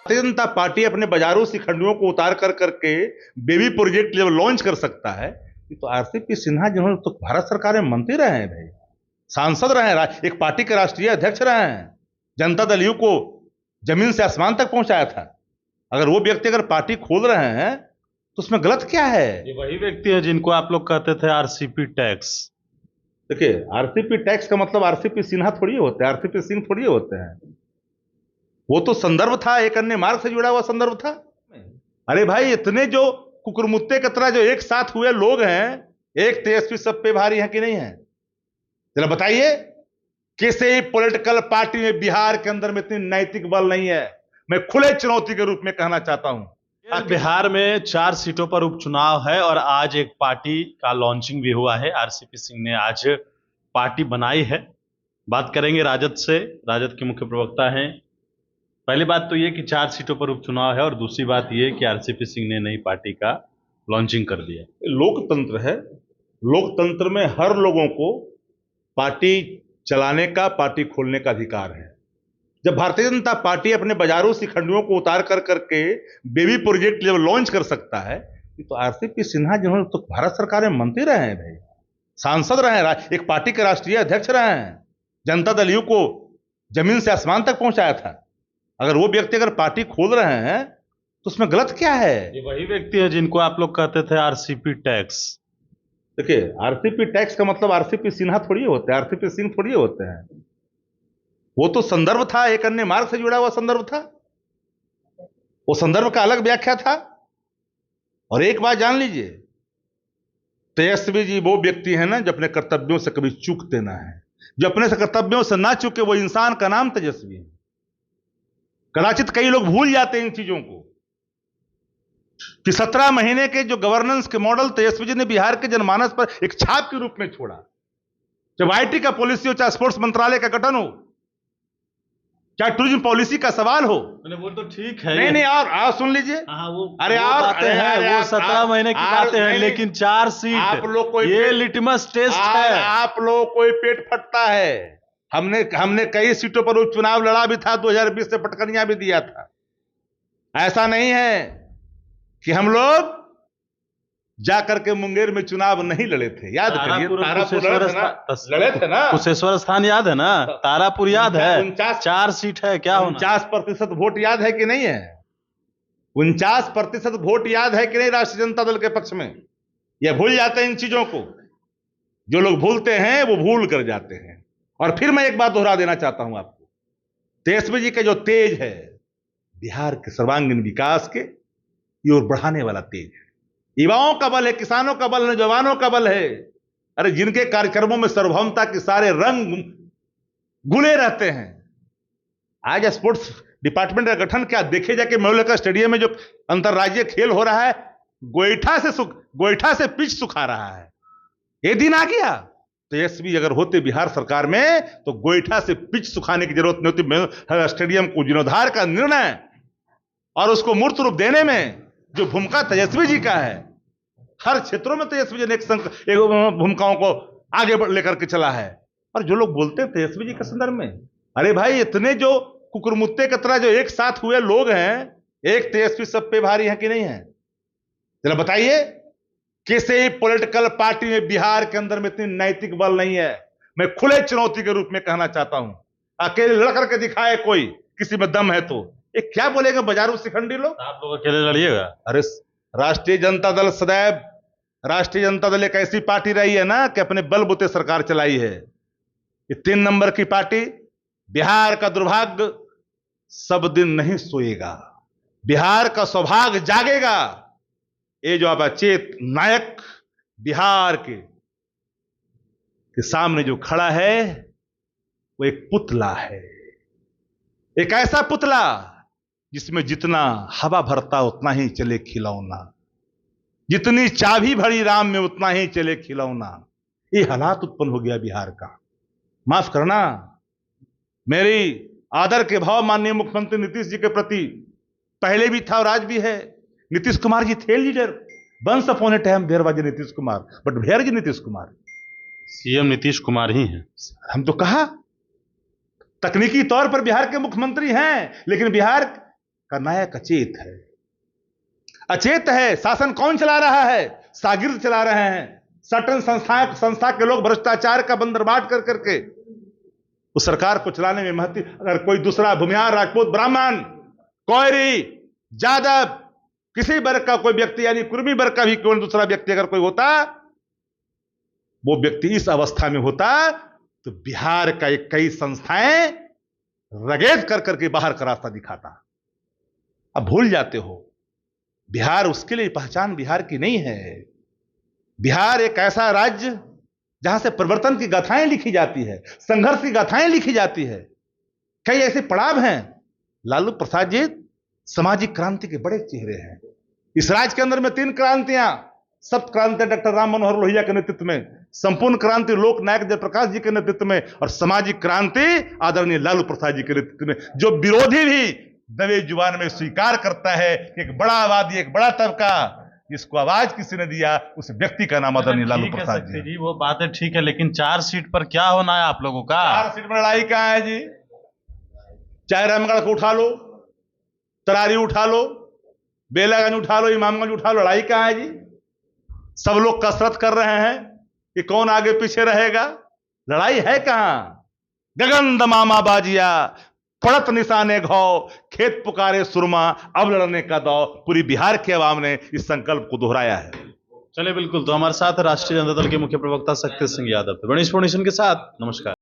Bharatiya Janata party अपने बाजारों शिखंडियों को उतार कर करके बेबी प्रोजेक्ट जब लॉन्च कर सकता है, तो आरसीपी सिन्हा जिन्होंने तो भारत सरकार में मंत्री रहे हैं भाई, सांसद रहे हैं, एक पार्टी के राष्ट्रीय अध्यक्ष रहे हैं, जनता दल यू को जमीन से आसमान तक पहुंचाया था। अगर वो व्यक्ति अगर पार्टी खोल रहे हैं तो उसमें गलत क्या है? ये वही व्यक्ति है जिनको आप लोग कहते थे आरसीपी टैक्स। देखिए, आरसीपी टैक्स का मतलब आरसीपी सिन्हा थोड़ी होते हैं, आरसीपी सिंह थोड़ी होते हैं। वो तो संदर्भ था, एक अन्य मार्ग से जुड़ा हुआ संदर्भ था। अरे भाई, इतने जो कुकुरमुत्ते की तरह जो एक साथ हुए लोग हैं, एक तेजस्वी सब पे भारी है कि नहीं है? जरा बताइए, किसी पॉलिटिकल पार्टी में बिहार के अंदर में इतनी नैतिक बल नहीं है। मैं खुले चुनौती के रूप में कहना चाहता हूं। बिहार में 4 सीटों पर उपचुनाव है और आज एक पार्टी का लॉन्चिंग भी हुआ है। आरसीपी सिंह ने आज पार्टी बनाई है। बात करेंगे राजद से, राजद के मुख्य प्रवक्ता हैं। पहली बात तो ये कि 4 सीटों पर उपचुनाव है और दूसरी बात ये कि आरसीपी सिंह ने नई पार्टी का लॉन्चिंग कर दिया। लोकतंत्र है, लोकतंत्र में हर लोगों को पार्टी चलाने का, पार्टी खोलने का अधिकार है। जब भारतीय जनता पार्टी अपने बाजारों शिखंडियों को उतार कर करके बेबी प्रोजेक्ट जब लॉन्च कर सकता है, तो आरसीपी सिन्हा जिन्होंने तो भारत सरकार में मंत्री रहे हैं भाई, सांसद रहे हैं, एक पार्टी के राष्ट्रीय अध्यक्ष रहे हैं, जनता दल यू को जमीन से आसमान तक पहुंचाया था। अगर वो व्यक्ति अगर पार्टी खोल रहे हैं तो उसमें गलत क्या है? ये वही व्यक्ति है जिनको आप लोग कहते थे आरसीपी टैक्स। देखिए, आरसीपी टैक्स का मतलब आरसीपी सिन्हा थोड़ी होते हैं, आरसीपी सिंह थोड़ी होते हैं। वो तो संदर्भ था, एक अन्य मार्ग से जुड़ा हुआ संदर्भ था। वो संदर्भ का अलग व्याख्या था। और एक बात जान लीजिए, तेजस्वी जी वो व्यक्ति है ना जो अपने कर्तव्यों से कभी चूकते ना है। जो अपने से कर्तव्यों से ना चूके वो इंसान का नाम तेजस्वी है। कदाचित कई लोग भूल जाते हैं इन चीजों को कि 17 महीने के जो गवर्नेंस के मॉडल तेजस्वी जी ने बिहार के जनमानस पर एक छाप के रूप में छोड़ा। जब आईटी का पॉलिसी हो, चाहे स्पोर्ट्स मंत्रालय का गठन हो, चाहे टूरिज्म पॉलिसी का सवाल हो, वो तो ठीक है। नहीं और सुन लीजिए। अरे और बातें हैं, वो 17 महीने की बातें हैं, लेकिन 4 सीट आप लोग को ये लिटमस टेस्ट है। आप लोग कोई पेट फटता है। हमने कई सीटों पर उपचुनाव लड़ा भी था, 2020 से पटकनियां भी दिया था। ऐसा नहीं है कि हम लोग जाकर के मुंगेर में चुनाव नहीं लड़े थे। याद करिए, तारापुर लड़े थे ना। कुशेश्वर स्थान याद है ना, तारापुर याद है। 4 सीट है, क्या 49% वोट याद है कि नहीं है? 49% वोट याद है कि नहीं राष्ट्रीय जनता दल के पक्ष में? यह भूल जाते हैं इन चीजों को। जो लोग भूलते हैं वो भूल कर जाते हैं। और फिर मैं एक बात दोहरा देना चाहता हूं आपको, तेजस्वी जी का जो तेज है, बिहार के सर्वांगीण विकास के की ओर बढ़ाने वाला तेज है। युवाओं का बल है, किसानों का बल है, जवानों का बल है। अरे जिनके कार्यक्रमों में सार्वभौमता के सारे रंग घुले रहते हैं। आज स्पोर्ट्स डिपार्टमेंट का गठन क्या देखे जाके मौलिका स्टेडियम में जो अंतरराज्यीय खेल हो रहा है, गोईठा से पिच सुखा रहा है। ये दिन आ गया। तेजस्वी अगर होते बिहार सरकार में तो गोईठा से पिच सुखाने की जरूरत नहीं होती। स्टेडियम को जीर्णोद्धार का निर्णय और उसको मूर्त रूप देने में जो भूमिका तेजस्वी जी का है, हर क्षेत्रों में तेजस्वी जी ने एक भूमिकाओं को आगे लेकर के चला है। और जो लोग बोलते हैं तेजस्वी जी के संदर्भ में, अरे भाई, इतने जो कुकुरमुत्ते की तरह जो एक साथ हुए लोग हैं, एक तेजस्वी सब पे भारी है कि नहीं है? जरा बताइए, किसी पॉलिटिकल पार्टी में बिहार के अंदर में इतनी नैतिक बल नहीं है। मैं खुले चुनौती के रूप में कहना चाहता हूं। अकेले लड़ करके दिखाए कोई, किसी में दम है तो। ये क्या बोलेगा बाजारू शिखंडी लोग? आप लोग अकेले लड़िएगा? अरे राष्ट्रीय जनता दल सदैव, राष्ट्रीय जनता दल एक ऐसी पार्टी रही है ना कि अपने बलबूते सरकार चलाई है। ये 3 नंबर की पार्टी, बिहार का दुर्भाग्य सब दिन नहीं सोएगा, बिहार का सौभाग्य जागेगा। ये जो अब अचेत नायक बिहार के सामने जो खड़ा है, वो एक पुतला है। एक ऐसा पुतला जिसमें जितना हवा भरता उतना ही चले खिलौना, जितनी चाबी भरी राम में उतना ही चले खिलौना। ये हालात उत्पन्न हो गया बिहार का। माफ करना, मेरी आदर के भाव माननीय मुख्यमंत्री नीतीश जी के प्रति पहले भी था और आज भी है। नीतीश कुमार जी थे leader, once upon a time there was Nitish Kumar, but where is Nitish Kumar? CM Nitish Kumar ही हैं। हम तो कहा तकनीकी तौर पर बिहार के मुख्यमंत्री हैं, लेकिन बिहार का नायक अचेत है। अचेत है। शासन कौन चला रहा है? शागिर्द चला रहे हैं। सटन संस्था के लोग भ्रष्टाचार का बंदरबाट कर करके उस सरकार को चलाने में महत्व। अगर कोई दूसरा भूमिहार, राजपूत, ब्राह्मण, कोयरी, जादव, किसी वर्ग का कोई व्यक्ति, यानी कुर्मी वर्ग का भी कोई दूसरा व्यक्ति अगर कोई होता, वो व्यक्ति इस अवस्था में होता तो बिहार का एक कई संस्थाएं रगेद कर करके बाहर का रास्ता दिखाता। अब भूल जाते हो, बिहार उसके लिए पहचान बिहार की नहीं है। बिहार एक ऐसा राज्य जहां से परिवर्तन की गाथाएं लिखी जाती है, संघर्ष की गाथाएं लिखी जाती है। कई ऐसे पड़ाव हैं। लालू प्रसाद जी सामाजिक क्रांति के बड़े चेहरे हैं। इस राज्य के अंदर में 3 क्रांतियां, सप्त क्रांति डॉक्टर राम मनोहर लोहिया के नेतृत्व में, संपूर्ण क्रांति लोकनायक जयप्रकाश जी के नेतृत्व में, और सामाजिक क्रांति आदरणीय लालू प्रसाद जी के नेतृत्व में। जो विरोधी भी दबे जुबान में स्वीकार करता है कि एक बड़ा आबादी, एक बड़ा तबका, इसको आवाज किसी ने दिया, उस व्यक्ति का नाम आदरणीय लालू प्रसाद जी। वो बात है, ठीक है, लेकिन 4 सीट पर क्या होना है आप लोगों का? 4 सीट में लड़ाई कहां है जी? चाहे रामगढ़ को उठा लो, तरारी उठा लो, बेलागंज उठा लो, इमामगंज उठा लो, लड़ाई कहां है जी? सब लोग कसरत कर रहे हैं कि कौन आगे पीछे रहेगा। लड़ाई है कहां? गगन दमामा बाजिया, पड़त निशाने घाव, खेत पुकारे सुरमा, अब लड़ने का दौर। पूरी बिहार के अवाम ने इस संकल्प को दोहराया है। चलिए, बिल्कुल। तो हमारे साथ राष्ट्रीय जनता दल के मुख्य प्रवक्ता शक्ति सिंह यादव थे। गणेश फाउंडेशन के साथ नमस्कार।